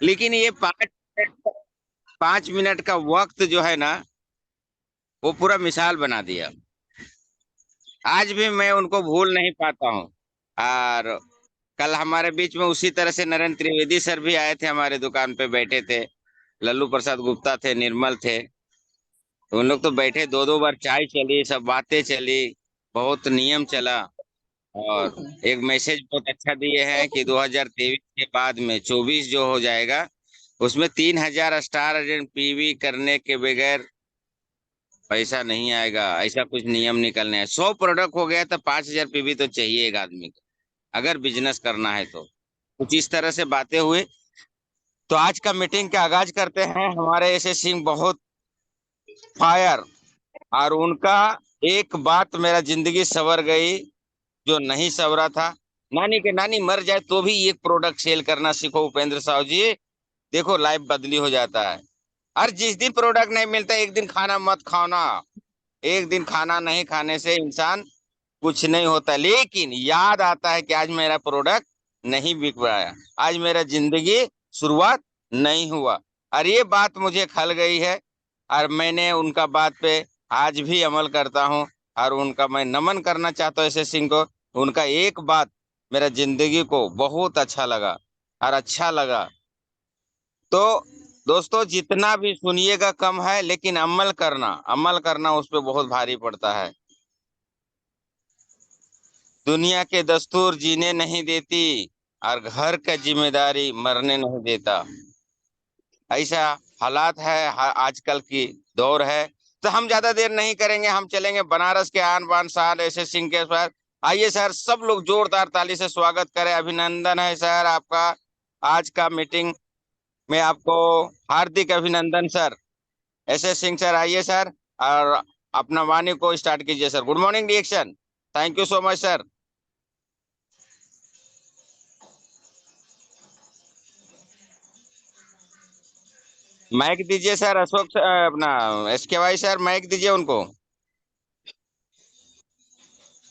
लेकिन ये 5 मिनट का वक्त जो है ना, वो पूरा मिसाल बना दिया। आज भी मैं उनको भूल नहीं पाता हूँ। और कल हमारे बीच में उसी तरह से नरेंद्र त्रिवेदी सर भी आए थे, हमारे दुकान पे बैठे थे। लल्लू प्रसाद गुप्ता थे, निर्मल थे। तो उन लोग तो बैठे, दो दो बार चाय चली, सब बातें चली, बहुत नियम चला। और एक मैसेज बहुत अच्छा दिए हैं कि 2023 के बाद में 24 जो हो जाएगा, उसमें 3,000 स्टार पीवी करने के बगैर पैसा नहीं आएगा। ऐसा कुछ नियम निकलने हैं। 100 प्रोडक्ट हो गया तो 5,000 पीवी तो चाहिए एक आदमी को, अगर बिजनेस करना है तो। कुछ इस तरह से बातें हुई। तो आज का मीटिंग का आगाज करते हैं। हमारे ऐसे सिंह बहुत फायर, और उनका एक बात मेरा जिंदगी संवर गई, जो नहीं संवरा था। नानी के नानी मर जाए तो भी एक प्रोडक्ट सेल करना सीखो उपेंद्र साहू जी। देखो लाइफ बदली हो जाता है। और जिस दिन प्रोडक्ट नहीं मिलता, एक दिन खाना मत खाना। एक दिन खाना नहीं खाने से इंसान कुछ नहीं होता, लेकिन याद आता है कि आज मेरा प्रोडक्ट नहीं बिक पाया, आज मेरा जिंदगी शुरुआत नहीं हुआ। और ये बात मुझे खल गई है, और मैंने उनका बात पे आज भी अमल करता हूँ। और उनका मैं नमन करना चाहता हूँ ऐसे सिंह को। उनका एक बात मेरा जिंदगी को बहुत अच्छा लगा, और अच्छा लगा। तो दोस्तों, जितना भी सुनिएगा कम है, लेकिन अमल करना, अमल करना उस पर बहुत भारी पड़ता है। दुनिया के दस्तूर जीने नहीं देती, और घर का जिम्मेदारी मरने नहीं देता। ऐसा हालात है, आजकल की दौर है। तो हम ज्यादा देर नहीं करेंगे, हम चलेंगे बनारस के आन बान शान ऐसे सिंह के सर। आइए सर, सब लोग जोरदार ताली से स्वागत करें। अभिनंदन है सर आपका, आज का मीटिंग में आपको हार्दिक अभिनंदन सर। ऐसे सिंह सर, आइए सर, और अपना वाणी को स्टार्ट कीजिए sir. Good morning reaction. Thank you so much sir. Mic दीजिए सर, अशोक सर, अपना SK भाई सर, माइक दीजिए उनको।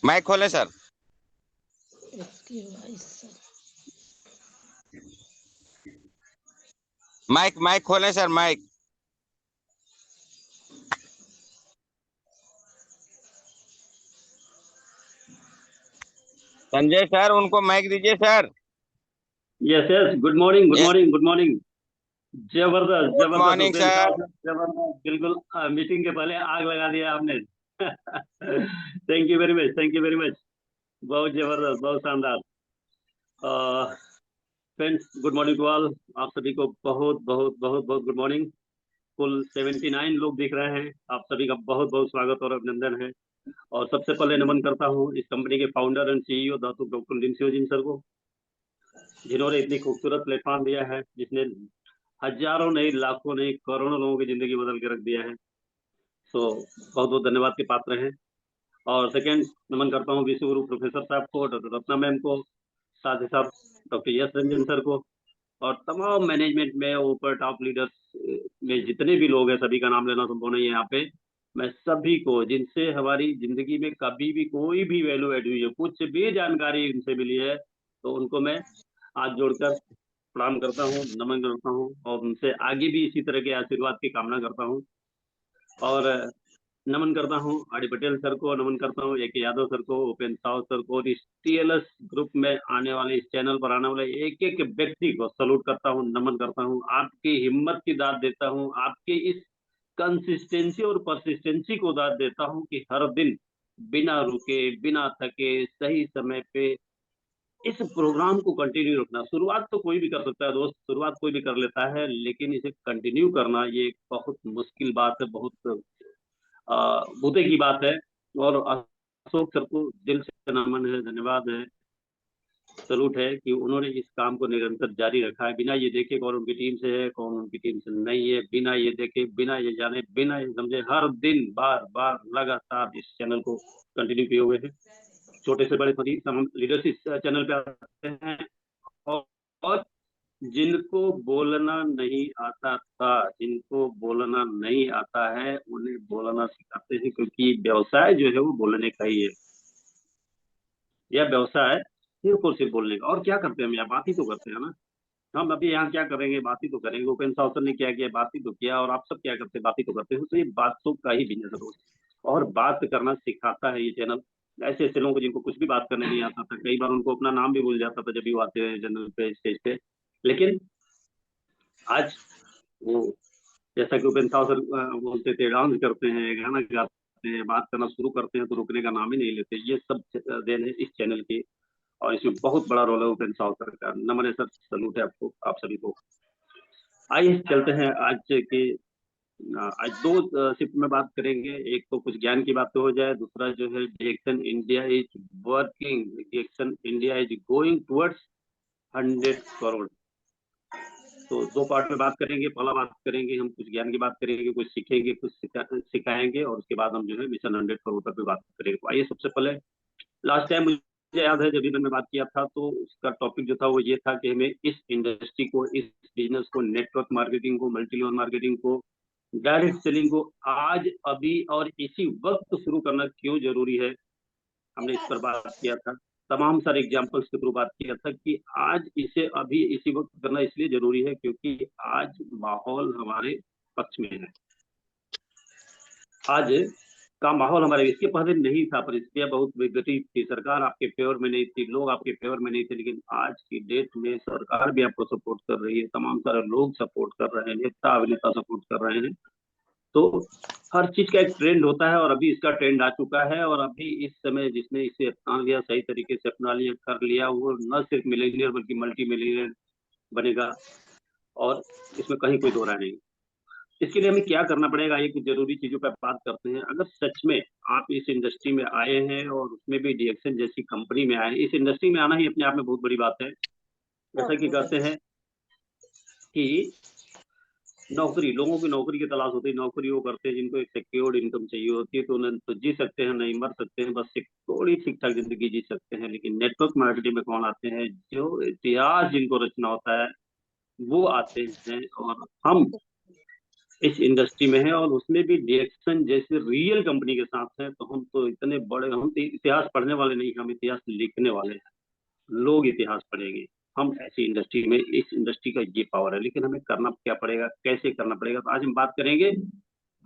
माइक खोलें सर। इसकी वॉइस माइक माइक खोलें सर, माइक। संजय सर, उनको माइक दीजिए sir. Yes yes, good morning good yes, morning good morning. जबरदस्त गुड जबरदस्त मॉर्निंग उपेंद्र सर। साहब, जबरदस्त बिल्कुल। मीटिंग के पहले आग लगा दिया आपने। Thank you very much, thank you very much. बहुत जबरदस्त, बहुत शानदार। Friends, good morning to all. आप सभी को बहुत बहुत बहुत बहुत गुड मॉर्निंग। कुल 79 लोग दिख रहे हैं। आप सभी का बहुत बहुत स्वागत और अभिनंदन है। और सबसे पहले नमन करता हूँ इस कंपनी के founder and CEO Dato doctor Lim Siow Jin sir को, जिन्होंने इतनी खूबसूरत प्लेटफॉर्म दिया है, जिसने हजारों नहीं, लाखों नहीं, करोड़ों लोगों की जिंदगी बदल के रख दिया है। सो बहुत बहुत धन्यवाद के पात्र हैं। और सेकंड, नमन करता हूँ विश्व गुरु प्रोफेसर साहब को, डॉक्टर रत्ना मैम को, साथ ही साथ डॉक्टर यश रंजन सर को, और तमाम मैनेजमेंट में ऊपर टॉप लीडर्स में जितने भी लोग हैं, सभी का नाम लेना संभव नहीं है यहाँ पे। मैं सभी को, जिनसे हमारी जिंदगी में कभी भी कोई भी वैल्यू एड हुई है, कुछ भी जानकारी इनसे मिली है, तो उनको मैं हाथ जोड़कर प्रणाम करता हूँ, नमन करता हूँ, और उनसे आगे भी इसी तरह के आशीर्वाद की कामना करता हूँ। और नमन करता हूँ आर डी पटेल सर को, नमन करता हूँ AK यादव सर को, उपेंद्र साव सर को, और इस TLS ग्रुप में आने वाले, इस चैनल पर आने वाले एक एक व्यक्ति को सलूट करता हूँ, नमन करता हूँ। आपकी हिम्मत की दाद देता हूँ, आपके इस कंसिस्टेंसी और परसिस्टेंसी को दाद देता हूँ कि हर दिन बिना रुके, बिना थके, सही समय पे इस प्रोग्राम को कंटिन्यू रखना। शुरुआत तो कोई भी कर सकता है दोस्त, शुरुआत कोई भी कर लेता है, लेकिन इसे कंटिन्यू करना ये एक बहुत मुश्किल बात है, बहुत बूते की बात है। और अशोक सर को दिल से नमन है, धन्यवाद है, सलूट है कि उन्होंने इस काम को निरंतर जारी रखा है, बिना ये देखे कौन उनकी टीम से है, कौन उनकी टीम से नहीं है, बिना ये देखे, बिना ये जाने, बिना ये समझे, हर दिन बार बार लगातार इस चैनल को कंटिन्यू किए हुए हैं। छोटे से बड़े सभी तमाम लीडर्स इस चैनल पे आते हैं, और जिनको बोलना नहीं आता था, जिनको बोलना नहीं आता है, उन्हें बोलना सिखाते हैं, क्योंकि व्यवसाय जो है वो बोलने का ही है। यह व्यवसाय सिर्फ और सिर्फ बोलने का। और क्या करते हैं हम, यहाँ बात ही तो करते हैं ना। हम अभी यहाँ क्या करेंगे, बात ही तो करेंगे। ओपन सोर्स ने क्या किया, बात ही तो किया, और आप सब क्या करते हैं, बात ही तो करते हैं। तो ये बातों का ही बिजनेस है दोस्त, और बात करना सिखाता है ये चैनल। ऐसे ऐसे लोगों को जिनको कुछ भी बात करने नहीं आता था, कई बार उनको अपना नाम भी भूल जाता था जब भी वो आते हैं चैनल पे, स्टेज पे। लेकिन आज वो, जैसा कि उपेंद्र साव सर बोलते थे, डांस करते हैं, गाना गाते हैं, बात करना शुरू करते हैं तो रुकने का नाम ही नहीं लेते। ये सब देन है इस चैनल की, और इसमें बहुत बड़ा रोल है उपेंद्र साव सर का। नमन है सर, सलूट है आपको, आप सभी को। आइए चलते हैं आज के, आज दो शिफ्ट में बात करेंगे। एक तो कुछ ज्ञान की बात तो हो जाए, दूसरा जो है DXN India is working, DXN India is going towards 100 crore. तो दो पार्ट में बात करेंगे। पहला बात करेंगे, हम कुछ ज्ञान की बात करेंगे, कुछ सीखेंगे, कुछ सिखाएंगे, और उसके बाद हम जो है मिशन 100 करोड़ तक भी बात करेंगे। तो आइए, सबसे पहले लास्ट टाइम मुझे याद है जब भी मैंने बात किया था, तो उसका टॉपिक जो था वो ये था कि हमें इस इंडस्ट्री को, इस बिजनेस को, नेटवर्क मार्केटिंग को, मल्टी लेवल मार्केटिंग को, डायरेक्ट सेलिंग को आज, अभी और इसी वक्त शुरू करना क्यों जरूरी है। हमने इस पर बात किया था, तमाम सारे एग्जाम्पल्स के थ्रू बात किया था कि आज इसे अभी इसी वक्त करना इसलिए जरूरी है क्योंकि आज माहौल हमारे पक्ष में है। आज का माहौल हमारे, इसके पहले नहीं था, परिस्थितियां बहुत विपरीत थी, सरकार आपके फेवर में नहीं थी, लोग आपके फेवर में नहीं थे। लेकिन आज की डेट में सरकार भी आपको सपोर्ट कर रही है, तमाम सारे लोग सपोर्ट कर रहे हैं, नेता अभिनेता सपोर्ट कर रहे हैं। तो हर चीज का एक ट्रेंड होता है, और अभी इसका ट्रेंड आ चुका है। और अभी इस समय जिसने इसे अपना लिया, सही तरीके से अपना लिया, कर लिया, वो न सिर्फ मिलेनियर बल्कि मल्टी मिलेनियर बनेगा, और इसमें कहीं कोई दो राय नहीं। इसके लिए हमें क्या करना पड़ेगा, ये कुछ जरूरी चीजों पर बात करते हैं। अगर सच में आप इस इंडस्ट्री में आए हैं, और उसमें भी डिएक्शन जैसी कंपनी में आए हैं, इस इंडस्ट्री में आना ही अपने आप में बहुत बड़ी बात है। जैसा कि कहते हैं कि नौकरी, लोगों की नौकरी की तलाश होती है, नौकरी वो करते हैं जिनको एक सिक्योर्ड इनकम चाहिए होती है। तो न तो जी सकते हैं, नहीं मर सकते हैं, बस एक थोड़ी ठीक ठाक जिंदगी जी सकते हैं। लेकिन नेटवर्क मार्केटिंग में कौन आते हैं, जो इतिहास जिनको रचना होता है वो आते हैं। और हम इस इंडस्ट्री में हैं, और उसमें भी डिएक्शन जैसे रियल कंपनी के साथ हैं। तो हम तो इतने बड़े, हम तो इतिहास पढ़ने वाले नहीं, हम इतिहास लिखने वाले हैं। लोग इतिहास पढ़ेंगे। हम ऐसी इंडस्ट्री में, इस इंडस्ट्री का ये पावर है। लेकिन हमें करना क्या पड़ेगा, कैसे करना पड़ेगा, तो आज हम बात करेंगे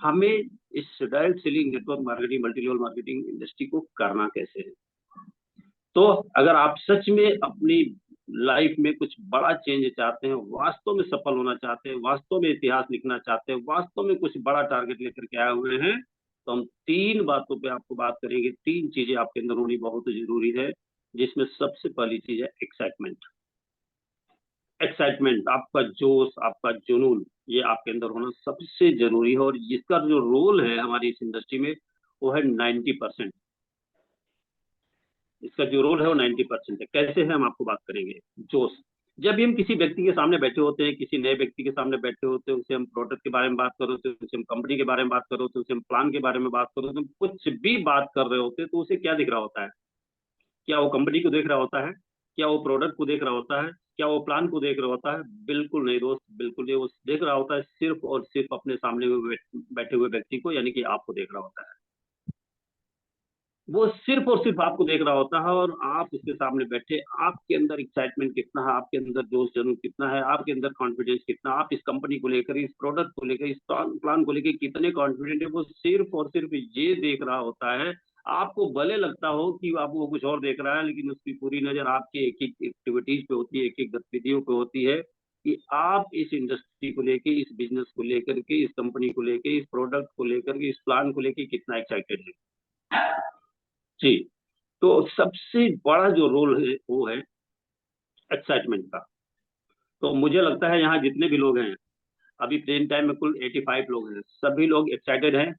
हमें इस direct selling, network marketing, multi level marketing industry को करना कैसे है। तो अगर आप सच में अपनी लाइफ में कुछ बड़ा चेंज चाहते हैं, वास्तव में सफल होना चाहते हैं, वास्तव में इतिहास लिखना चाहते हैं, वास्तव में कुछ बड़ा टारगेट लेकर के आए हुए हैं, तो हम तीन बातों पे आपको बात करेंगे। तीन चीजें आपके अंदर होनी बहुत जरूरी है, जिसमें सबसे पहली चीज है एक्साइटमेंट। एक्साइटमेंट, आपका जोश, आपका जुनून, ये आपके अंदर होना सबसे जरूरी है। और जिसका जो रोल है हमारी इस इंडस्ट्री में, वो है 90%। इसका जो रोल है वो 90% है। कैसे है, हम आपको बात करेंगे। जोश, जब भी हम किसी व्यक्ति के सामने बैठे होते हैं, किसी नए व्यक्ति के सामने बैठे होते हैं, उसे हम प्रोडक्ट के बारे में बात कर रहे होते हैं, उसे हम कंपनी के बारे में बात कर रहे होते हैं, उसे हम प्लान के बारे में बात कर रहे होते हैं, कुछ भी बात कर रहे होते हैं, तो उसे क्या दिख रहा होता है। क्या वो कंपनी को देख रहा होता है, क्या वो प्रोडक्ट को देख रहा होता है, क्या वो प्लान को देख रहा होता है? बिल्कुल नहीं दोस्त, बिल्कुल नहीं। वो देख रहा होता है सिर्फ और सिर्फ अपने सामने बैठे हुए व्यक्ति को, यानी कि आपको देख रहा होता है। वो सिर्फ और सिर्फ आपको देख रहा होता है, और आप उसके सामने बैठे, आपके अंदर एक्साइटमेंट कितना है, आपके अंदर जोश जरूर कितना है, आपके अंदर कॉन्फिडेंस कितना, आप इस कंपनी को लेकर, इस प्रोडक्ट को लेकर, इस प्लान को लेकर कितने कॉन्फिडेंट है, वो सिर्फ और सिर्फ ये देख रहा होता है। आपको भले लगता हो कि आप वो कुछ और देख रहा है, लेकिन उसकी पूरी नजर आपके एक एक एक्टिविटीज पे होती है, एक एक गतिविधियों पे होती है, कि आप इस इंडस्ट्री को लेके, इस बिजनेस को लेकर के, इस कंपनी को लेके, इस प्रोडक्ट को लेकर के, इस प्लान को लेके कितना एक्साइटेड है। जी। तो सबसे बड़ा जो रोल है वो है एक्साइटमेंट का। तो मुझे लगता है यहाँ जितने भी लोग हैं, अभी प्रेजेंट टाइम में कुल 85 लोग हैं, सभी लोग एक्साइटेड हैं।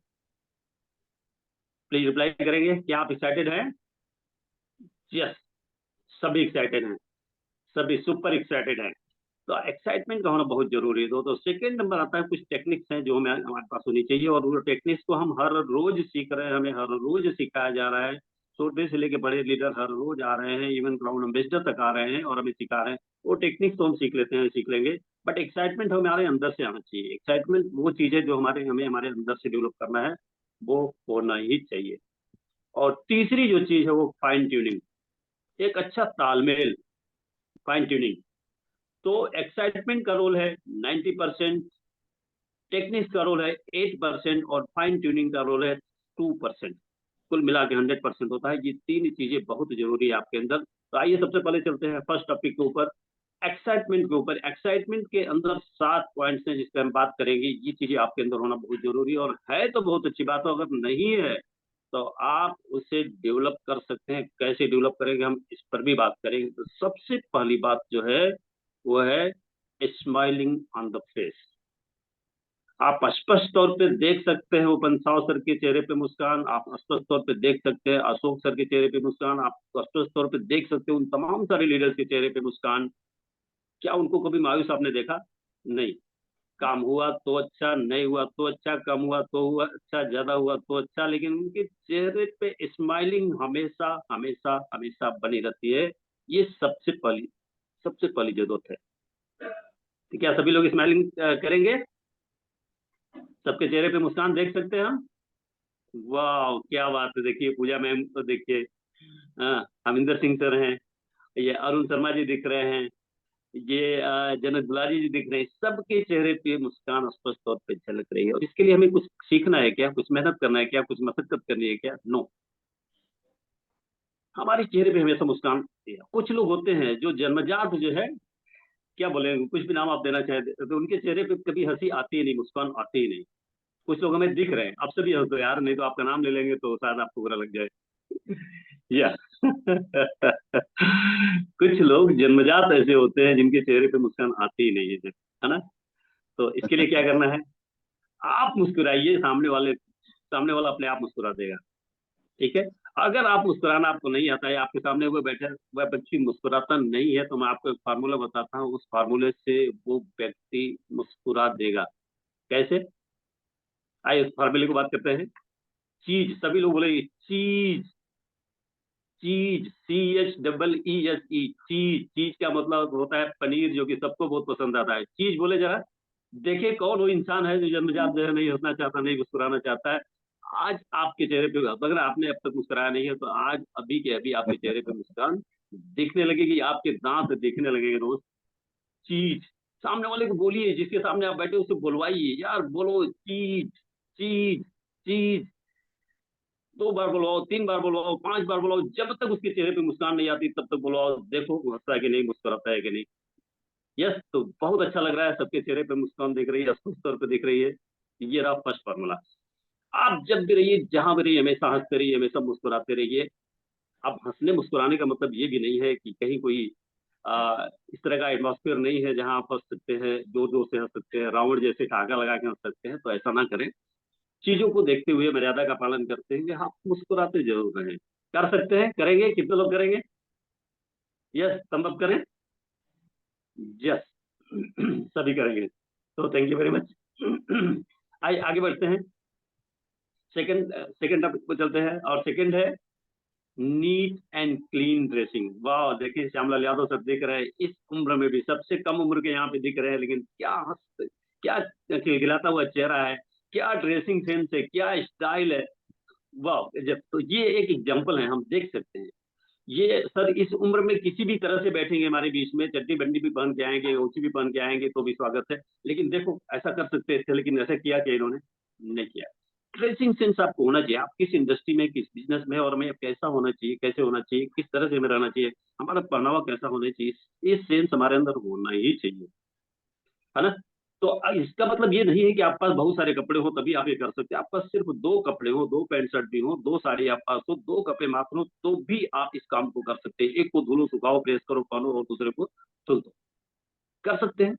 प्लीज रिप्लाई करेंगे, क्या आप एक्साइटेड हैं? यस, सभी एक्साइटेड हैं, सभी सुपर एक्साइटेड हैं। तो एक्साइटमेंट का होना बहुत जरूरी है। तो सेकंड नंबर आता है, कुछ टेक्निक्स हैं जो हमें, हमारे पास होनी चाहिए, और वो टेक्निक्स को हम हर रोज सीख रहे हैं, हमें हर रोज सिखाया जा रहा है। छोटे से लेके बड़े लीडर हर रोज आ रहे हैं, इवन क्राउन एम्बेसडर तक आ रहे हैं और हमें सिखा रहे हैं। वो टेक्निक्स तो हम सीख लेते हैं, सीख लेंगे, बट एक्साइटमेंट हमारे अंदर से आना चाहिए। एक्साइटमेंट वो चीज है जो हमें हमारे अंदर से डेवलप करना है, वो होना ही चाहिए। और तीसरी जो चीज है वो फाइन ट्यूनिंग, एक अच्छा तालमेल, फाइन ट्यूनिंग। तो एक्साइटमेंट का रोल है 90%, टेक्निक्स का रोल है 8% और फाइन ट्यूनिंग का रोल है 2%। कुल मिला के 100% होता है। ये तीन चीजें बहुत जरूरी है आपके अंदर। तो आइए सबसे पहले चलते हैं फर्स्ट टॉपिक के ऊपर, एक्साइटमेंट के ऊपर। एक्साइटमेंट के अंदर 7 पॉइंट्स हैं जिस पर हम बात करेंगे। ये चीजें आपके अंदर होना बहुत जरूरी है, और है तो बहुत अच्छी बात है। अगर नहीं है तो आप उसे डेवलप कर सकते हैं। कैसे डेवलप करेंगे हम इस पर भी बात करेंगे। तो सबसे पहली बात जो है वो है स्माइलिंग ऑन द फेस। आप स्पष्ट तौर पे देख सकते हैं उपन साव सर के चेहरे पे मुस्कान, आप स्पष्ट तौर पे देख सकते हैं अशोक सर के चेहरे पे मुस्कान, आप स्पष्ट तौर पे देख सकते हैं उन तमाम सारे लीडर्स के चेहरे पे मुस्कान। क्या उनको कभी मायूस आपने देखा? नहीं। काम हुआ तो अच्छा, नहीं हुआ तो अच्छा, कम हुआ तो हुआ अच्छा, ज्यादा हुआ तो अच्छा, लेकिन उनके चेहरे पे स्माइलिंग हमेशा हमेशा हमेशा बनी रहती है। ये सबसे पहली जरूरत है। तो क्या सभी लोग स्माइलिंग करेंगे? सबके चेहरे पे मुस्कान देख सकते हैं हम? वाह क्या बात है। देखिए पूजा मैम तो देखिए, हाँ, हमिंदर सिंह सर हैं, ये अरुण शर्मा जी दिख रहे हैं, ये जनक दुलारी जी दिख रहे हैं। सबके चेहरे पे मुस्कान स्पष्ट तौर पे झलक रही है। और इसके लिए हमें कुछ सीखना है क्या, कुछ मेहनत करना है क्या, कुछ मशक्कत करनी है क्या? नो। हमारे चेहरे पे हमेशा मुस्कान होती है। कुछ लोग होते हैं जो जन्मजात जो है, क्या बोले, कुछ भी नाम आप देना चाहे तो उनके चेहरे पे कभी हंसी आती ही नहीं, मुस्कान आती ही नहीं। कुछ लोग हमें दिख रहे हैं, आप सभी हंसो यार, नहीं तो आपका नाम ले लेंगे तो शायद आपको बुरा लग जाए। या कुछ लोग जन्मजात ऐसे होते हैं जिनके चेहरे पे मुस्कान आती ही नहीं है ना? तो इसके लिए क्या करना है? आप मुस्कुराइए, सामने वाला अपने आप मुस्कुरा देगा। ठीक है। अगर आप मुस्कुराना आपको नहीं आता है, आपके सामने वो बैठा वह व्यक्ति मुस्कुराता नहीं है, तो मैं आपको एक फार्मूला बताता हूँ। उस फार्मूले से वो व्यक्ति मुस्कुरा देगा। कैसे? आइए उस फार्मूले की बात करते हैं। चीज, सभी लोग बोले चीज। चीज, CHEE, चीज। चीज का मतलब होता है पनीर, जो कि सबको बहुत पसंद आता है। चीज बोले जरा, देखिए कौन वो इंसान है जो जन्मजात जो है नहीं हंसना चाहता, नहीं मुस्कुराना चाहता है। आज आपके चेहरे पे, अगर आपने अब तक मुस्कुराया नहीं है, तो आज अभी के अभी आपके चेहरे पे मुस्कान दिखने लगेगी, आपके दांत दिखने लगेंगे दोस्त। चीज। सामने वाले को बोलिए, जिसके सामने आप बैठे उससे बुलवाइए, यार बोलो चीज, चीज, चीज। 2 बार बुलवाओ, 3 बार बुलवाओ, 5 बार बुलवाओ, जब तक उसके चेहरे पे मुस्कान नहीं आती तब तक बुलवाओ। देखो वो हंसता है कि नहीं, मुस्कुराता है कि नहीं। यस, तो बहुत अच्छा लग रहा है, सबके चेहरे पे मुस्कान दिख रही है, स्पष्ट तौर पे दिख रही है। ये रहा फर्स्ट फार्मूला। आप जब भी रहिए, जहां भी रहिए, हमेशा हंसते रहिए, हमेशा मुस्कुराते रहिए। अब हंसने मुस्कुराने का मतलब ये भी नहीं है कि कहीं कोई इस तरह का एटमॉस्फेयर नहीं है जहां आप हंस सकते हैं, जोर जोर से हंस सकते हैं, रावण जैसे ठहाका लगा के हंस सकते हैं। तो ऐसा ना करें। चीजों को देखते हुए, मर्यादा का पालन करते हुए आप मुस्कुराते जरूर रहें। कर सकते हैं? करेंगे? कितने लोग करेंगे? यस, संभव करें। यस। सभी करेंगे। तो थैंक यू वेरी मच। आइए आगे बढ़ते हैं। सेकंड टॉपिक पर चलते हैं, और सेकंड है नीट एंड क्लीन ड्रेसिंग। वाह, देखिए श्यामलाल यादव सर दिख रहे हैं, इस उम्र में भी सबसे कम उम्र के यहाँ पे दिख रहे हैं, लेकिन क्या खिलखिलाता हुआ चेहरा है, क्या ड्रेसिंग सेंस है, क्या स्टाइल है। वाह, जब तो ये एक एग्जांपल है, हम देख सकते हैं। ये सर इस उम्र में किसी भी तरह से बैठेंगे हमारे बीच में, चड्डी बंडी भी पहन के आएंगे, ओछी भी पहन के आएंगे, तो भी स्वागत है। लेकिन देखो, ऐसा कर सकते थे, लेकिन ऐसा किया क्या इन्होंने? नहीं किया। ड्रेसिंग सेंस आपको होना चाहिए। आप किस इंडस्ट्री में, किस बिजनेस में, और मैं कैसा होना चाहिए, कैसे होना चाहिए, किस तरह से हमें रहना चाहिए, हमारा पहनावा कैसा होना चाहिए, ये सेंस हमारे अंदर होना ही चाहिए, है ना? तो इसका मतलब ये नहीं है कि आपके पास बहुत सारे कपड़े हो तभी आप ये कर सकते हैं। आपके पास सिर्फ 2 कपड़े हो, 2 पैंट शर्ट भी हो, 2 साड़ी आप पास हो, 2 कपड़े मात्र हो, तो भी आप इस काम को कर सकते हैं। एक को धुलो, सुखाओ, प्रेस करो, पहनो, और दूसरे को धुल दो। कर सकते हैं।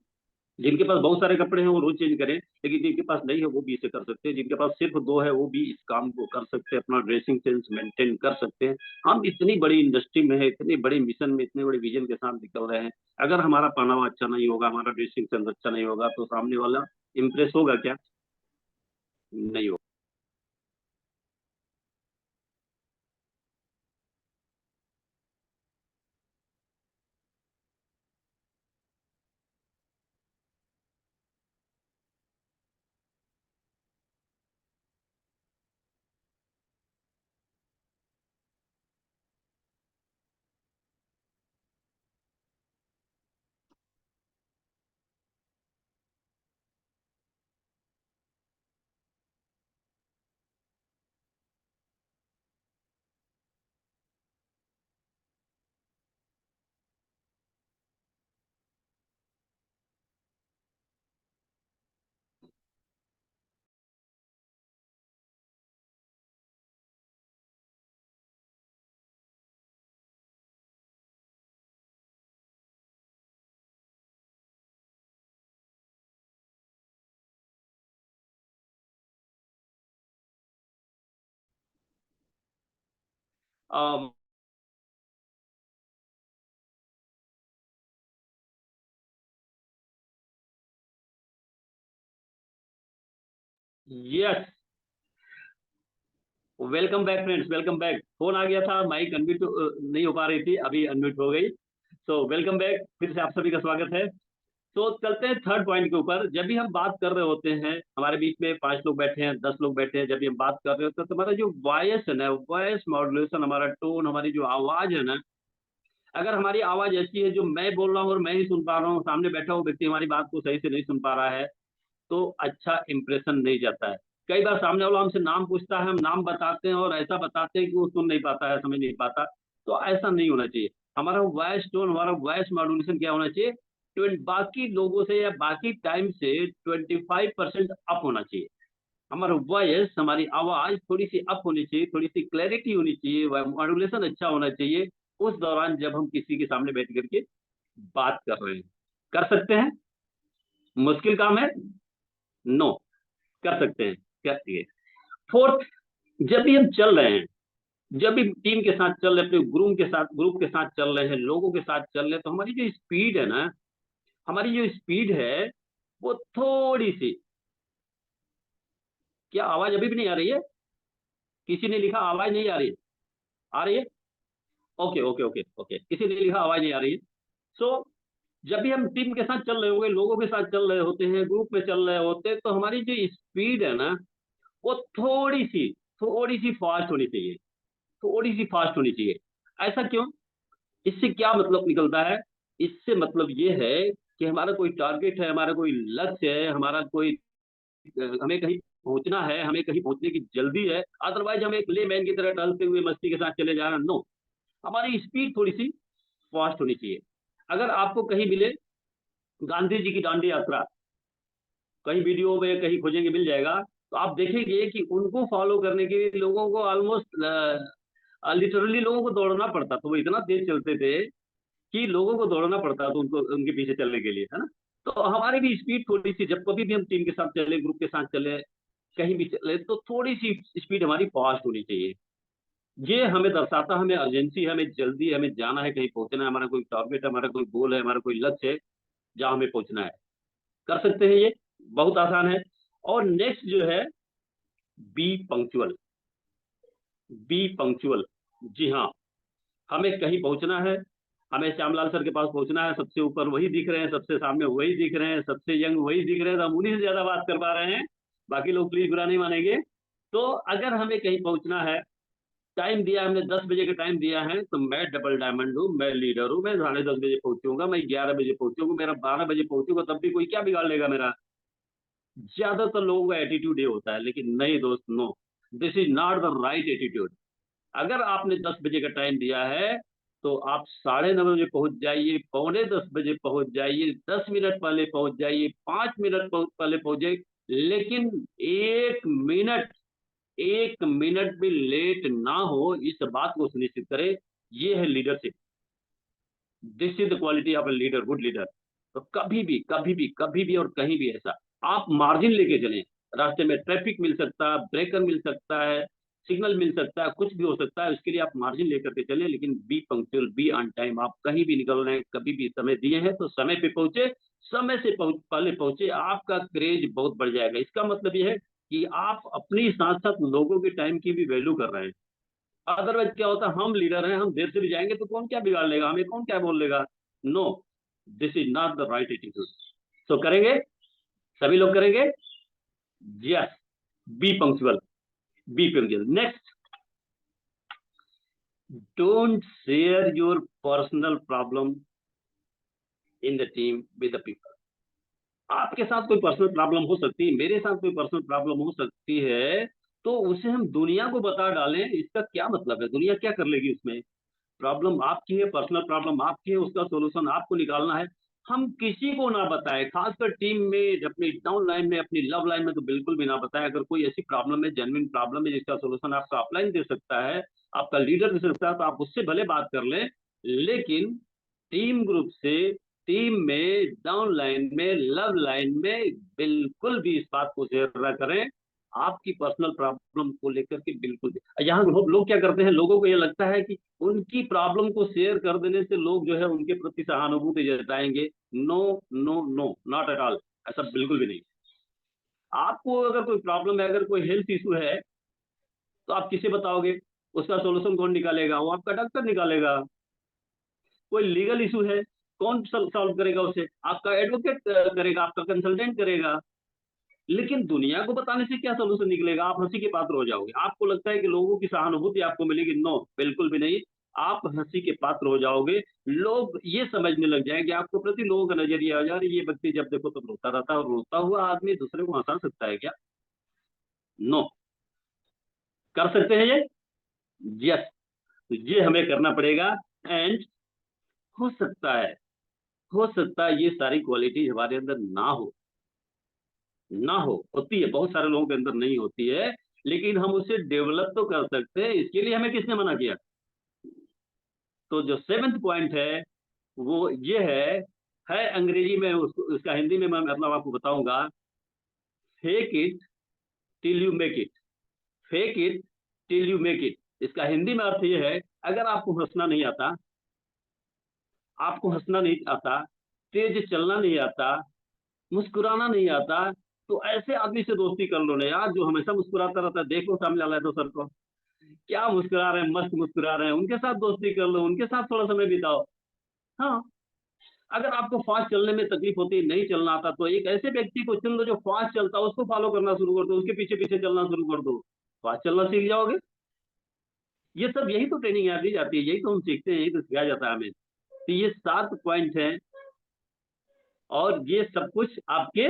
जिनके पास बहुत सारे कपड़े हैं वो रोज चेंज करें, लेकिन जिनके पास नहीं है वो भी इसे कर सकते हैं। जिनके पास सिर्फ 2 है वो भी इस काम को कर सकते हैं, अपना ड्रेसिंग सेंस मेंटेन कर सकते हैं। हम इतनी बड़ी इंडस्ट्री में है, इतनी बड़ी मिशन में, इतने बड़े विजन के साथ निकल रहे हैं। अगर हमारा पहनावा अच्छा नहीं होगा, हमारा ड्रेसिंग सेंस अच्छा नहीं होगा, तो सामने वाला इम्प्रेस होगा क्या? नहीं होगा। Yes, welcome back friends, welcome back. Phone आ गया था, माइक अनम्यूट नहीं हो पा रही थी, अभी अनम्यूट हो गई। सो वेलकम बैक, फिर से आप सभी का स्वागत है। तो चलते हैं थर्ड पॉइंट के ऊपर। जब भी हम बात कर रहे होते हैं, हमारे बीच में 5 लोग बैठे हैं, 10 लोग बैठे हैं, जब भी हम बात कर रहे होते हैं तो हमारा जो वॉइस है ना, वॉइस मॉड्यूलेशन, हमारा टोन, हमारी जो आवाज है ना, अगर हमारी आवाज ऐसी है जो मैं बोल रहा हूँ और मैं ही सुन पा रहा हूँ, सामने बैठा हुआ व्यक्ति हमारी बात को सही से नहीं सुन पा रहा है, तो अच्छा इंप्रेशन नहीं जाता है। कई बार सामने वाला हमसे नाम पूछता है, हम नाम बताते हैं और ऐसा बताते हैं कि वो सुन नहीं पाता है, समझ नहीं पाता। तो ऐसा नहीं होना चाहिए। हमारा वॉइस टोन, हमारा वॉइस मॉड्यूलेशन क्या होना चाहिए, बाकी लोगों से या बाकी टाइम से 25% अप होना चाहिए। हमारा वॉइस, हमारी आवाज थोड़ी सी अप होनी चाहिए, थोड़ी सी क्लैरिटी होनी चाहिए, मॉड्यूलेशन अच्छा होना चाहिए उस दौरान जब हम किसी के सामने बैठ करके बात कर रहे हैं। कर सकते हैं? मुश्किल काम है? नो, कर सकते हैं, करिए। फोर्थ, जब भी हम चल रहे हैं, जब भी टीम के साथ चल रहे हैं, अपने ग्रुप के साथ चल रहे हैं, लोगों के साथ चल रहे हैं, तो हमारी जो स्पीड है ना, हमारी जो स्पीड है वो थोड़ी सी, क्या आवाज अभी भी नहीं आ रही है? किसी ने लिखा आवाज नहीं आ रही है? आ रही है? ओके ओके ओके ओके, किसी ने लिखा आवाज नहीं आ रही है। सो जब भी हम टीम के साथ चल रहे होंगे, लोगों के साथ चल रहे होते हैं, ग्रुप में चल रहे होते हैं, तो हमारी जो स्पीड है ना, वो थोड़ी सी फास्ट होनी चाहिए, थोड़ी सी फास्ट होनी चाहिए। ऐसा क्यों? इससे क्या मतलब निकलता है? इससे मतलब ये है कि हमारा कोई टारगेट है, हमारा कोई लक्ष्य है, हमारा कोई हमें कहीं पहुंचना है, हमें कहीं पहुंचने की जल्दी है। अदरवाइज हम एक लेमैन की तरह टहलते हुए मस्ती के साथ चले जा रहे हैं, नो। हमारी स्पीड थोड़ी सी फास्ट होनी चाहिए। अगर आपको कहीं मिले गांधी जी की दांडी यात्रा, कहीं वीडियो में कहीं खोजेंगे मिल जाएगा, तो आप देखेंगे कि उनको फॉलो करने के लिए लोगों को ऑलमोस्ट लिटरली लोगों को दौड़ना पड़ता, तो वो इतना तेज चलते थे कि लोगों को दौड़ना पड़ता था उनको, उनके पीछे चलने के लिए, है ना। तो हमारी भी स्पीड थोड़ी सी, जब कभी भी हम टीम के साथ चले, ग्रुप के साथ चले, कहीं भी चले, तो थोड़ी सी स्पीड हमारी फास्ट होनी चाहिए। ये हमें दर्शाता है, हमें अर्जेंसी है, हमें जल्दी है, हमें जाना है, कहीं पहुंचना है, हमारा कोई टारगेट है, हमारा कोई गोल है, हमारा कोई लक्ष्य है जहाँ हमें पहुंचना है। कर सकते हैं, ये बहुत आसान है। और नेक्स्ट जो है, बी पंक्चुअल। बी पंक्चुअल, जी हाँ, हमें कहीं पहुंचना है, हमें श्यामलाल सर के पास पहुंचना है, सबसे ऊपर वही दिख रहे हैं, सबसे सामने वही दिख रहे हैं, सबसे यंग वही दिख रहे हैं, तो हम उन्हीं से ज्यादा बात कर पा रहे हैं, बाकी लोग प्लीज बुरा नहीं मानेंगे। तो अगर हमें कहीं पहुंचना है, टाइम दिया हमने, 10 बजे का टाइम दिया है, तो मैं डबल डायमंड हूँ, मैं लीडर हूँ, मैं 10:30 बजे पहुंचूंगा, मैं 11 बजे पहुंचूंगा, मेरा 12 बजे पहुंचूंगा, तब भी कोई क्या बिगाड़ लेगा मेरा? ज्यादातर लोगों का एटीट्यूड ये होता है, लेकिन नहीं दोस्त, no, this is not the right attitude. अगर आपने 10 बजे का टाइम दिया है, तो आप 9:30 बजे पहुंच जाइए, 9:45 बजे पहुंच जाइए, 10 मिनट पहले पहुंच जाइए, 5 मिनट पहले पहुंच जाइए, लेकिन 1 मिनट, 1 मिनट भी लेट ना हो, इस बात को सुनिश्चित करें। ये है leadership, this is the quality of a leader, good leader. तो कभी भी कभी भी कभी भी और कहीं भी ऐसा, आप मार्जिन लेके चलें। रास्ते में ट्रैफिक मिल सकता है, ब्रेकर मिल सकता है, सिग्नल मिल सकता है, कुछ भी हो सकता है, उसके लिए आप मार्जिन लेकर के चलें, लेकिन B punctual, be on time. आप कहीं भी निकल रहे हैं, कभी भी समय दिए हैं तो समय पे पहुंचे, समय से पहले पहुंचे, आपका क्रेज बहुत बढ़ जाएगा। इसका मतलब यह है कि आप अपनी साथ साथ लोगों के टाइम की भी वैल्यू कर रहे हैं। अदरवाइज क्या होता है, हम लीडर हैं, हम देर से भी जाएंगे तो कौन क्या बिगाड़ लेगा, हमें कौन क्या बोल लेगा? No, this is not the right attitude. तो करेंगे, सभी लोग करेंगे, yes, be punctual, be punctual. Next, don't share your personal problem in the team with the people. आपके साथ कोई पर्सनल प्रॉब्लम हो सकती है, मेरे साथ कोई पर्सनल प्रॉब्लम हो सकती है, तो उसे हम दुनिया को बता डालें, इसका क्या मतलब है? दुनिया क्या कर लेगी उसमें? प्रॉब्लम आपकी है, पर्सनल प्रॉब्लम आपकी है, उसका सोल्यूशन आपको निकालना है। हम किसी को ना बताएं, खासकर टीम में, अपनी डाउन लाइन में, अपनी लव लाइन में तो बिल्कुल भी ना बताएं। अगर कोई ऐसी प्रॉब्लम है, जेन्युइन प्रॉब्लम है, जिसका सोल्यूशन आपका अपलाइन दे सकता है, आपका लीडर दे सकता है, तो आप उससे भले बात कर लें, लेकिन टीम ग्रुप से, टीम में, डाउन लाइन में, लव लाइन में बिल्कुल भी इस बात को शेयर ना करें। आपकी पर्सनल प्रॉब्लम को लेकर के बिल्कुल भी। यहाँ लोग क्या करते हैं, लोगों को ये लगता है कि उनकी प्रॉब्लम को शेयर कर देने से लोग जो है उनके प्रति सहानुभूति जताएंगे। No no no, not at all, ऐसा बिल्कुल भी नहीं। आपको अगर कोई प्रॉब्लम है, अगर कोई हेल्थ इशू है, तो आप किसे बताओगे? उसका सोल्यूशन कौन निकालेगा? वो आपका डॉक्टर निकालेगा। कोई लीगल इशू है, कौन सॉल्व करेगा उसे? आपका एडवोकेट करेगा, आपका कंसल्टेंट करेगा। लेकिन दुनिया को बताने से क्या सोल्यूशन निकलेगा? आप हंसी के पात्र हो जाओगे। आपको लगता है कि लोगों की सहानुभूति आपको मिलेगी? नो, बिल्कुल भी नहीं। आप हंसी के पात्र हो जाओगे। लोग ये समझने लग जाएंगे आपको प्रति, लोगों का नजरिया, यार ये व्यक्ति जब देखो तो रोता रहता है, और रोता हुआ आदमी दूसरे को हंसा सकता है क्या? नो। कर सकते हैं ये? यस। तो ये हमें करना पड़ेगा। एंड हो सकता है, हो सकता है ये सारी क्वालिटी हमारे अंदर ना हो, होती है, बहुत सारे लोगों के अंदर नहीं होती है, लेकिन हम उसे डेवलप तो कर सकते हैं। इसके लिए हमें किसने मना किया? तो जो 7th पॉइंट है वो ये है अंग्रेजी में, उसको उसका हिंदी में मैं मतलब आपको बताऊंगा। Fake it till you make it. Fake it till you make it. इसका हिंदी में अर्थ ये है, अगर आपको हंसना नहीं आता, तेज चलना नहीं आता, मुस्कुराना नहीं आता, तो ऐसे आदमी से दोस्ती कर लो ना यार, जो हमेशा मुस्कुराता रहता है। देखो सामने वाला है तो सर को क्या मुस्कुरा रहे हैं, मस्त मुस्कुरा रहे हैं, उनके साथ दोस्ती कर लो, उनके साथ थोड़ा समय बिताओ। हाँ, अगर आपको फास्ट चलने में तकलीफ होती है, नहीं चलना आता, तो एक ऐसे व्यक्ति को चुन लो जो फास्ट चलता है, उसको फॉलो करना शुरू कर दो, उसके पीछे पीछे चलना शुरू कर दो, फास्ट चलना सीख जाओगे। ये सब, यही तो ट्रेनिंग दी जाती है, यही तो हम सीखते हैं, यही तो सिखाया जाता है हमें। तो ये 7 पॉइंट हैं, और ये सब कुछ आपके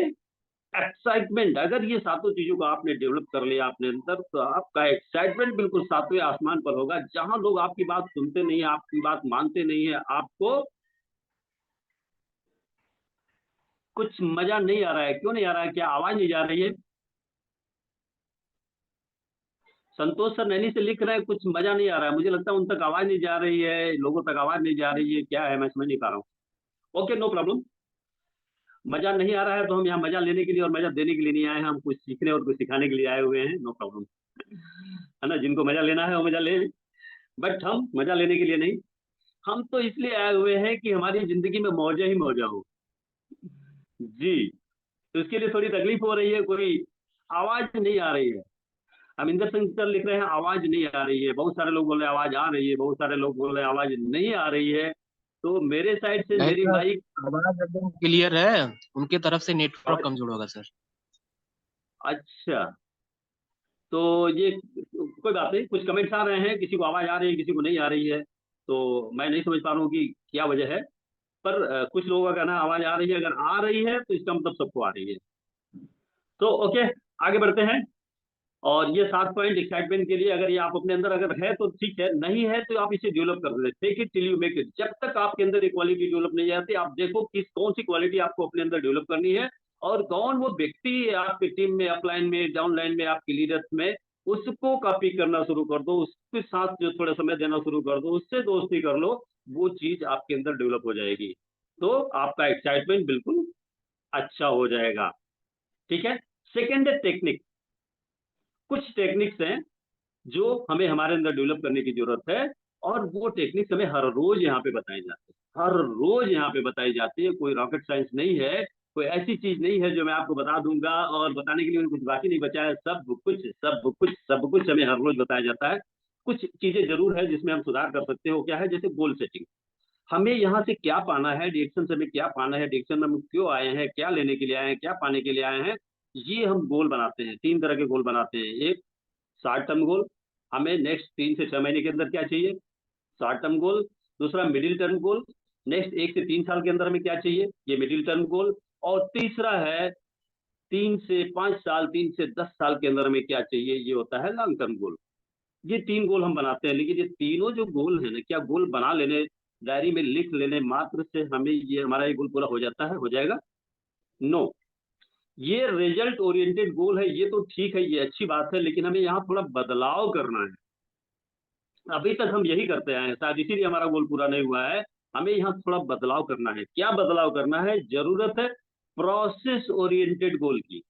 एक्साइटमेंट, अगर ये सातों चीजों को आपने डेवलप कर लिया अपने अंदर, तो आपका एक्साइटमेंट बिल्कुल 7वें आसमान पर होगा। जहां लोग आपकी बात सुनते नहीं है, आपकी बात मानते नहीं है, आपको कुछ मजा नहीं आ रहा है। क्यों नहीं आ रहा है? क्या आवाज नहीं जा रही है? संतोष सर नैनी से लिख रहे हैं कुछ मजा नहीं आ रहा है। मुझे लगता है उन तक आवाज नहीं जा रही है, लोगों तक आवाज नहीं जा रही है, क्या है मैं समझ नहीं पा रहा हूँ। Okay, no problem. मजा नहीं आ रहा है तो हम यहाँ मजा लेने के लिए और मजा देने के लिए नहीं आए हैं, हम कुछ सीखने और कुछ सिखाने के लिए आए हुए हैं। नो प्रॉब्लम, है ना? जिनको मजा लेना है वो मजा ले, बट हम मजा लेने के लिए नहीं, हम तो इसलिए आए हुए हैं कि हमारी जिंदगी में मौजा ही मौजा हो। जी। तो इसके लिए थोड़ी तकलीफ हो रही है, कोई आवाज नहीं आ रही है। अमिंदर सिंह सर लिख रहे हैं आवाज नहीं आ रही है, बहुत सारे लोग बोल रहे हैं आवाज आ रही है, बहुत सारे लोग बोल रहे हैं आवाज नहीं आ रही है। तो मेरे साइड से नहीं मेरी सर, माइक आवाज एकदम क्लियर है। उनके तरफ से नेटवर्क आवाज, कमजोर होगा सर। अच्छा, तो ये कोई बात नहीं, कुछ कमेंट्स आ रहे हैं, किसी को आवाज आ रही है, किसी को नहीं आ रही है, तो मैं नहीं समझ पा रहा हूँ कि क्या वजह है। पर कुछ लोगों का कहना है आवाज आ रही है, अगर आ रही है तो इसका मतलब सबको आ रही है। तो ओके, आगे बढ़ते हैं। और ये 7 पॉइंट एक्साइटमेंट के लिए, अगर ये आप अपने अंदर अगर है तो ठीक है, नहीं है तो आप इसे डेवलप कर दे। Take it till you make it. जब तक आपके अंदर ये क्वालिटी डेवलप नहीं आती, आप देखो किस कौन सी क्वालिटी आपको अपने अंदर डेवलप करनी है, और कौन वो व्यक्ति आपकी टीम में, अपलाइन में, डाउनलाइन में, आपकी लीडर्स में, उसको कॉपी करना शुरू कर दो, उसके साथ जो थोड़ा समय देना शुरू कर दो, उससे दोस्ती कर लो, वो चीज आपके अंदर डेवलप हो जाएगी। तो आपका एक्साइटमेंट बिल्कुल अच्छा हो जाएगा। ठीक है। सेकेंड है टेक्निक। कुछ टेक्निक्स हैं जो हमें हमारे अंदर डेवलप करने की जरूरत है, और वो टेक्निक्स हमें हर रोज यहाँ पे बताई जाती है, हर रोज यहाँ पे बताई जाती है। कोई रॉकेट साइंस नहीं है, कोई ऐसी चीज नहीं है जो मैं आपको बता दूंगा और बताने के लिए कुछ बाकी नहीं बचा है। सब कुछ हमें हर रोज बताया जाता है। कुछ चीजें जरूर है जिसमें हम सुधार कर सकते हो। क्या है? जैसे गोल सेटिंग। हमें यहाँ से क्या पाना है, डायरेक्शन से हमें क्या पाना है, डायरेक्शन में हम क्यों आए हैं, क्या लेने के लिए आए हैं, क्या पाने के लिए आए हैं, ये हम गोल बनाते हैं। 3 तरह के गोल बनाते हैं। एक शॉर्ट टर्म गोल, हमें नेक्स्ट 3 से 6 महीने के अंदर क्या चाहिए, शॉर्ट टर्म गोल। दूसरा मिडिल टर्म गोल, नेक्स्ट 1 से 3 साल के अंदर हमें क्या चाहिए, ये मिडिल टर्म गोल। और तीसरा है 3 से 5 साल, 3 से 10 साल के अंदर हमें क्या चाहिए, ये होता है लॉन्ग टर्म गोल। ये 3 गोल हम बनाते हैं। लेकिन ये तीनों जो गोल है ना, क्या गोल बना लेने, डायरी में लिख लेने मात्र से हमें ये हमारा ये गोल पूरा हो जाता है, हो जाएगा? नो। ये रिजल्ट ओरिएंटेड गोल है, ये तो ठीक है, ये अच्छी बात है, लेकिन हमें यहाँ थोड़ा बदलाव करना है। अभी तक हम यही करते आए हैं, शायद इसीलिए हमारा गोल पूरा नहीं हुआ है। हमें यहाँ थोड़ा बदलाव करना है। क्या बदलाव करना है? जरूरत है प्रोसेस ओरिएंटेड गोल की।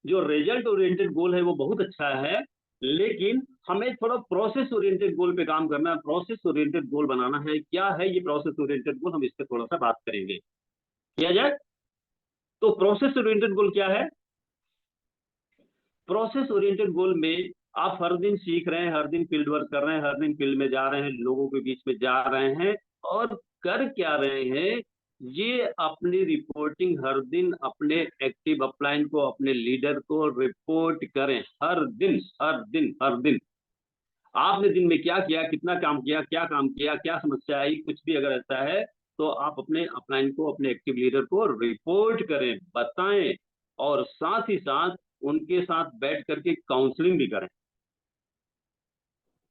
जो रिजल्ट ओरिएंटेड गोल है वो बहुत अच्छा है, लेकिन हमें थोड़ा प्रोसेस ओरिएंटेड गोल पे काम करना है। प्रोसेस ओरिएंटेड गोल बनाना है। क्या है ये प्रोसेस ओरिएंटेड गोल, हम इस पे थोड़ा सा बात करेंगे। किया जाए तो प्रोसेस ओरिएंटेड गोल क्या है? प्रोसेस ओरिएंटेड गोल में आप हर दिन सीख रहे हैं, हर दिन फील्ड वर्क कर रहे हैं, हर दिन फील्ड में जा रहे हैं, लोगों के बीच में जा रहे हैं, और कर क्या रहे हैं, ये अपनी रिपोर्टिंग हर दिन अपने एक्टिव अपलाइन को, अपने लीडर को रिपोर्ट करें। हर दिन हर दिन हर दिन आपने दिन में क्या किया, कितना काम किया, क्या काम किया, क्या समस्या आई, कुछ भी अगर ऐसा है तो आप अपने अपलाइन को, अपने एक्टिव लीडर को रिपोर्ट करें, बताएं, और साथ ही साथ उनके साथ बैठ करके काउंसलिंग भी करें।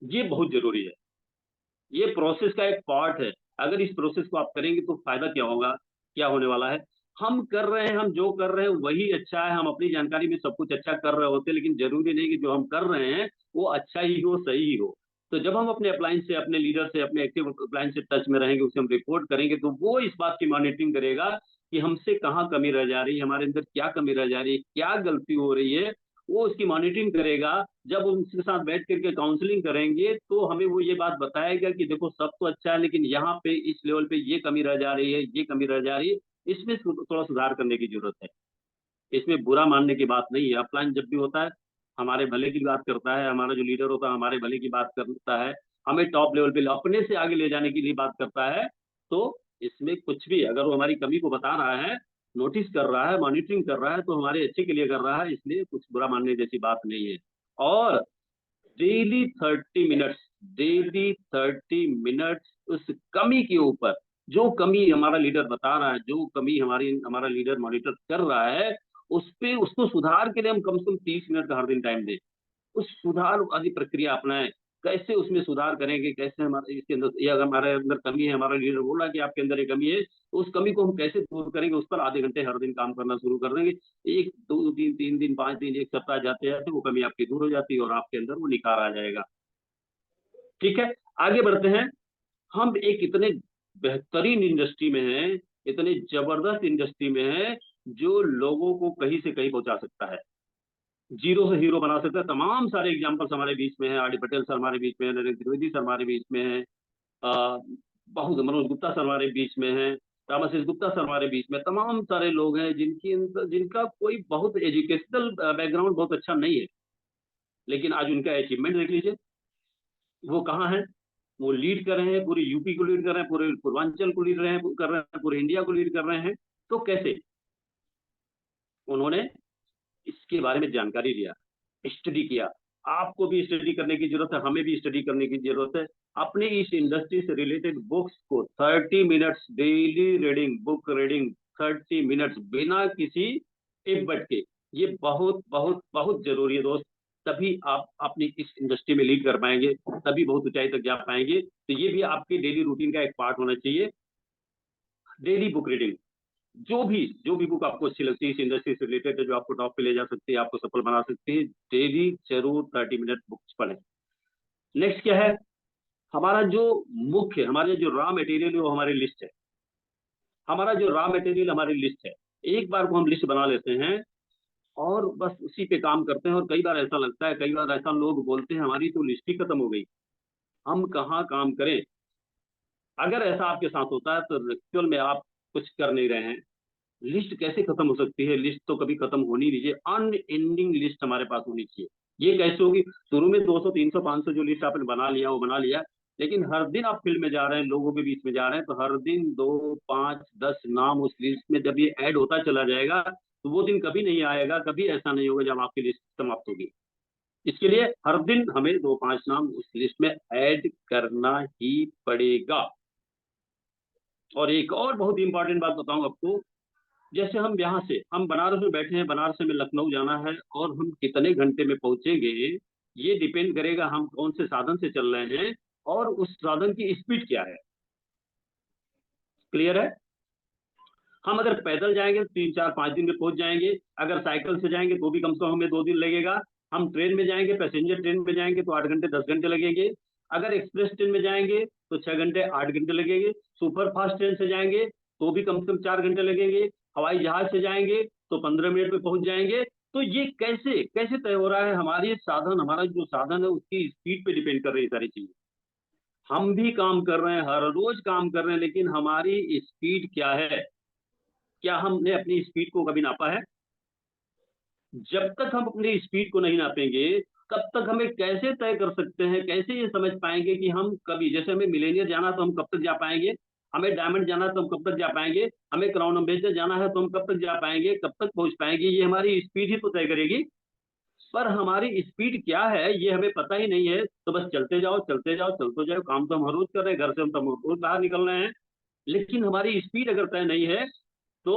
ये बहुत जरूरी है। ये प्रोसेस का एक पार्ट है। अगर इस प्रोसेस को आप करेंगे तो फायदा क्या होगा, क्या होने वाला है? हम कर रहे हैं, हम जो कर रहे हैं वही अच्छा है। हम अपनी जानकारी में सब कुछ अच्छा कर रहे होते हैं, लेकिन जरूरी नहीं कि जो हम कर रहे हैं वो अच्छा ही हो, सही ही हो। तो जब हम अपने अपलाइन से, अपने लीडर से, अपने एक्टिव अपलाइन से टच में रहेंगे, उसे हम रिपोर्ट करेंगे, तो वो इस बात की मॉनिटरिंग करेगा कि हमसे कहाँ कमी रह जा रही है, हमारे अंदर क्या कमी रह जा रही है, क्या गलती हो रही है, वो उसकी मॉनिटरिंग करेगा। जब उनके साथ बैठ करके काउंसलिंग करेंगे तो हमें वो ये बात बताएगा कि देखो सब तो अच्छा है, लेकिन यहाँ पे इस लेवल पे ये कमी रह जा रही है, ये कमी रह जा रही है, इसमें थोड़ा सुधार करने की जरूरत है। इसमें बुरा मानने की बात नहीं है। अपलाइन जब भी होता है हमारे भले की बात करता है, हमारा जो लीडर होता है हमारे भले की बात करता है, हमें टॉप लेवल पे अपने से आगे ले जाने के लिए बात करता है। तो इसमें कुछ भी, अगर वो हमारी कमी को बता रहा है, नोटिस कर रहा है, मॉनिटरिंग कर रहा है, तो हमारे अच्छे के लिए कर रहा है, इसलिए कुछ बुरा मानने जैसी बात नहीं है। और डेली 30 मिनट्स, डेली 30 मिनट्स उस कमी के ऊपर, जो कमी हमारा लीडर बता रहा है, जो कमी हमारा लीडर मॉनिटर कर रहा है, उस पे उसको सुधार के लिए हम कम से कम 30 मिनट का हर दिन टाइम दें। उस सुधार वाली प्रक्रिया अपनाएं। कैसे उसमें सुधार करेंगे, कैसे हमारे इसके अंदर, ये अगर हमारे अंदर कमी है, हमारा लीडर बोला कि आपके अंदर ये कमी है, तो उस कमी को हम कैसे दूर करेंगे, उस पर आधे घंटे हर दिन काम करना शुरू कर देंगे। 1 2 3 3 दिन 5 दिन, एक सप्ताह जाते जाते वो कमी आपकी दूर हो जाती है और आपके अंदर वो निखार आ जाएगा। ठीक है, आगे बढ़ते हैं। हम एक इतने बेहतरीन इंडस्ट्री में हैं, इतने जबरदस्त इंडस्ट्री में हैं, जो लोगों को कहीं से कहीं पहुंचा सकता है, जीरो से हीरो बना सकता है। तमाम सारे एग्जांपल्स हमारे बीच में हैं। आर डी पटेल सर हमारे बीच में है, नरेंद्र त्रिवेदी सर हमारे बीच में है, बहुत मनोज गुप्ता सर हमारे बीच में है, रामाशीष गुप्ता सर हमारे बीच में, तमाम सारे लोग हैं जिनका कोई बहुत एजुकेशनल बैकग्राउंड बहुत अच्छा नहीं है, लेकिन आज उनका अचीवमेंट देख लीजिए। वो कहाँ है? वो लीड कर रहे हैं, पूरी यूपी को लीड कर रहे हैं, पूरे पूर्वांचल को लीड कर रहे हैं, पूरे इंडिया को लीड कर रहे हैं। तो कैसे? उन्होंने इसके बारे में जानकारी लिया, स्टडी किया। आपको भी स्टडी करने की जरूरत है, हमें भी स्टडी करने की जरूरत है। अपने इस इंडस्ट्री से रिलेटेड बुक्स को 30 minutes daily reading, book reading 30 minutes बिना किसी इब्बट के, ये बहुत बहुत बहुत जरूरी है दोस्त। तभी आप अपनी इस इंडस्ट्री में लीड कर पाएंगे, तभी बहुत ऊंचाई तक जा पाएंगे। तो ये भी आपके डेली रूटीन का एक पार्ट होना चाहिए, डेली बुक रीडिंग। जो भी बुक आपको अच्छी लगती है इस इंडस्ट्री से रिलेटेड है, जो आपको टॉप पे ले जा सकती है, आपको सफल बना सकती है, डेली जरूर 30 मिनट बुक्स पढ़ें। नेक्स्ट क्या है? हमारा जो मुख्य, हमारे जो रॉ मटेरियल है वो हमारी लिस्ट है। हमारा जो रॉ मटेरियल हमारी लिस्ट है, एक बार को हम लिस्ट बना लेते हैं और बस उसी पे काम करते हैं। और कई बार ऐसा लगता है, कई बार ऐसा लोग बोलते हैं हमारी तो लिस्ट ही खत्म हो गई, हम कहाँ काम करें। अगर ऐसा आपके साथ होता है तो एक्चुअल में आप कुछ कर नहीं रहे हैं। लिस्ट कैसे खत्म हो सकती है? लिस्ट तो कभी खत्म होनी नहीं चाहिए, अनएंडिंग लिस्ट हमारे पास होनी चाहिए। ये कैसे होगी? शुरू में 200 300 500 जो लिस्ट आपने बना लिया वो बना लिया, लेकिन हर दिन आप फील्ड में जा रहे हैं, लोगों के बीच में जा रहे हैं, तो हर दिन 2 5 10 नाम उस लिस्ट में जब ये ऐड होता चला जाएगा, तो वो दिन कभी नहीं आएगा, कभी ऐसा नहीं होगा जब आपकी लिस्ट समाप्त होगी। इसके लिए हर दिन हमें 2 5 नाम उस लिस्ट में ऐड करना ही पड़ेगा। और एक और बहुत इंपॉर्टेंट बात बताऊं आपको, जैसे हम बनारस में बैठे हैं, बनारस से हमें लखनऊ जाना है, और हम कितने घंटे में पहुंचेंगे ये डिपेंड करेगा हम कौन से साधन से चल रहे हैं और उस साधन की स्पीड क्या है। क्लियर है? हम अगर पैदल जाएंगे तो 3 4 5 दिन में पहुंच जाएंगे। अगर साइकिल से जाएंगे तो भी कम से कम हमें 2 दिन लगेगा। हम ट्रेन में जाएंगे, पैसेंजर ट्रेन में जाएंगे तो 8 घंटे 10 घंटे लगेंगे। अगर एक्सप्रेस ट्रेन में जाएंगे तो 6 घंटे 8 घंटे लगेंगे। सुपर फास्ट ट्रेन से जाएंगे तो भी कम से कम 4 घंटे लगेंगे। हवाई जहाज से जाएंगे तो 15 मिनट में पहुंच जाएंगे। तो ये कैसे कैसे तय हो रहा है? हमारे साधन, हमारा जो साधन है उसकी स्पीड पे डिपेंड कर रही है सारी चीजें। हम भी काम कर रहे हैं, हर रोज काम कर रहे हैं, लेकिन हमारी स्पीड क्या है? क्या हमने अपनी स्पीड को कभी नापा है? जब तक हम अपनी स्पीड को नहीं नापेंगे, तब तक हमें कैसे तय कर सकते हैं, कैसे ये समझ पाएंगे कि हम कभी, जैसे हमें मिलेनियर जाना तो हम कब तक जा पाएंगे, हमें डायमंड जाना तो हम कब तक जा पाएंगे, हमें क्राउन एम्बेसडर जाना है तो हम कब तक जा पाएंगे, कब तक पहुंच पाएंगे, ये हमारी स्पीड ही तो तय करेगी। पर हमारी स्पीड क्या है ये हमें पता ही नहीं है, तो बस चलते जाओ चलते जाओ चलते जाओ, काम तो हम हर रोज कर रहे हैं, घर से हम तो हर रोज बाहर निकल रहे हैं, लेकिन हमारी स्पीड अगर तय नहीं है तो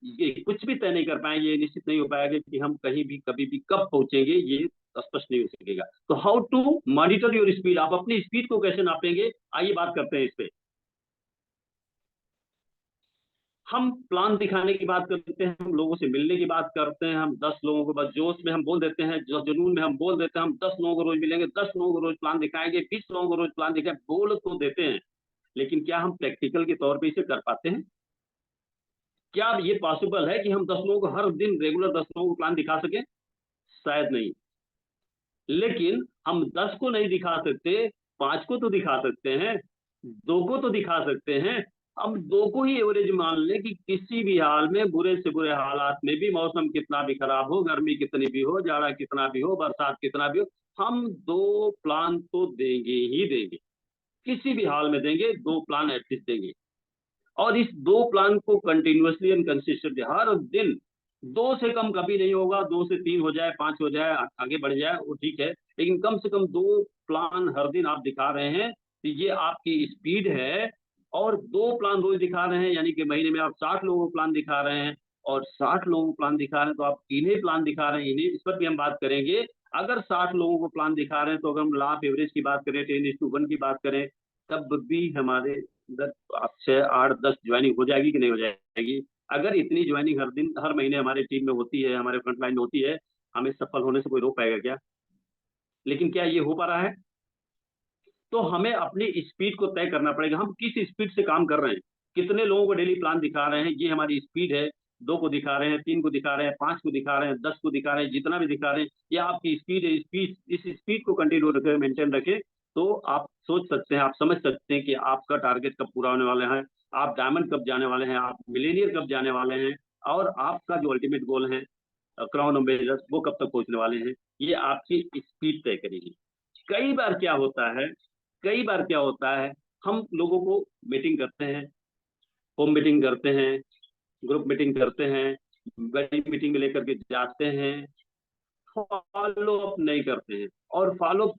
ये कुछ भी तय नहीं कर पाएंगे, ये निश्चित नहीं हो पाएगा कि हम कहीं भी कभी भी कब पहुंचेंगे, ये स्पष्ट नहीं हो सकेगा। तो how to monitor your speed, आप अपनी स्पीड को कैसे नापेंगे, आइए बात करते हैं इस पे। हम प्लान दिखाने की बात करते हैं, हम लोगों से मिलने की बात करते हैं, हम 10 लोगों को बस जोश में हम बोल देते हैं, जो जुनून में हम बोल देते हैं, हम 10 लोगों को रोज मिलेंगे, 10 लोगों को रोज प्लान दिखाएंगे, 20 लोगों को रोज प्लान दिखाएंगे, बोल तो देते हैं, लेकिन क्या हम प्रैक्टिकल के तौर पे इसे कर पाते हैं? क्या ये पॉसिबल है कि हम 10 लोगों को हर दिन रेगुलर 10 लोगों को प्लान दिखा सकें? शायद नहीं। लेकिन हम 10 को नहीं दिखा सकते, 5 को तो दिखा सकते हैं, 2 को तो दिखा सकते हैं। हम 2 को ही एवरेज मान लें कि किसी भी हाल में, बुरे से बुरे हालात में भी, मौसम कितना भी खराब हो, गर्मी कितनी भी हो, जाड़ा कितना भी हो, बरसात कितना भी हो, हम 2 प्लान तो देंगे ही देंगे, किसी भी हाल में देंगे, 2 प्लान एटलीस्ट देंगे। और इस 2 प्लान को कंटिन्यूअसली एंड कंसिस्टेंटली हर दिन 2 से कम कभी नहीं होगा, 2 से 3 हो जाए, 5 हो जाए, आगे बढ़ जाए वो ठीक है, लेकिन कम से कम 2 प्लान हर दिन आप दिखा रहे हैं, तो ये आपकी स्पीड है। और 2 प्लान रोज दिखा रहे हैं, यानी कि महीने में आप 60 लोगों को प्लान दिखा रहे हैं, और 60 लोगों को प्लान दिखा रहे हैं, तो आप इन्हें प्लान दिखा रहे हैं, इन्हें, इस पर भी हम बात करेंगे। अगर 60 लोगों को प्लान दिखा रहे हैं, तो अगर हम लाभ एवरेज की बात करें, 10:1 की बात करें, तब भी हमारे 6, 8, 10 ज्वाइनिंग हो जाएगी कि नहीं हो जाएगी? अगर इतनी ज्वाइनिंग हर दिन, हर महीने हमारे टीम में होती है, हमारे फ्रंट लाइन में होती है, हमें सफल होने से कोई रोक पाएगा क्या? लेकिन क्या ये हो पा रहा है? तो हमें अपनी स्पीड को तय करना पड़ेगा, हम किस स्पीड से काम कर रहे हैं, कितने लोगों को डेली प्लान दिखा रहे हैं, ये हमारी स्पीड है। 2 को दिखा रहे हैं, 3 को दिखा रहे हैं, 5 को दिखा रहे हैं, 10 को दिखा रहे हैं, जितना भी दिखा रहे हैं, ये आपकी स्पीड है। स्पीड, इस स्पीड को कंटिन्यू रखें, मेंटेन रखें, तो आप सोच सकते हैं, आप समझ सकते हैं कि आपका टारगेट कब पूरा होने वाला है, आप डायमंड कब जाने वाले हैं, आप मिलेनियर कब जाने वाले हैं, और आपका जो अल्टीमेट गोल है क्राउन एम्बेसडर, वो कब तक पहुंचने वाले हैं, ये आपकी स्पीड तय करेगी। कई बार क्या होता है, कई बार क्या होता है, हम लोगों को मीटिंग करते हैं, होम मीटिंग करते हैं, ग्रुप मीटिंग करते हैं, बड़ी मीटिंग में लेकर के जाते हैं, फॉलो अप नहीं करते हैं, और फॉलो अप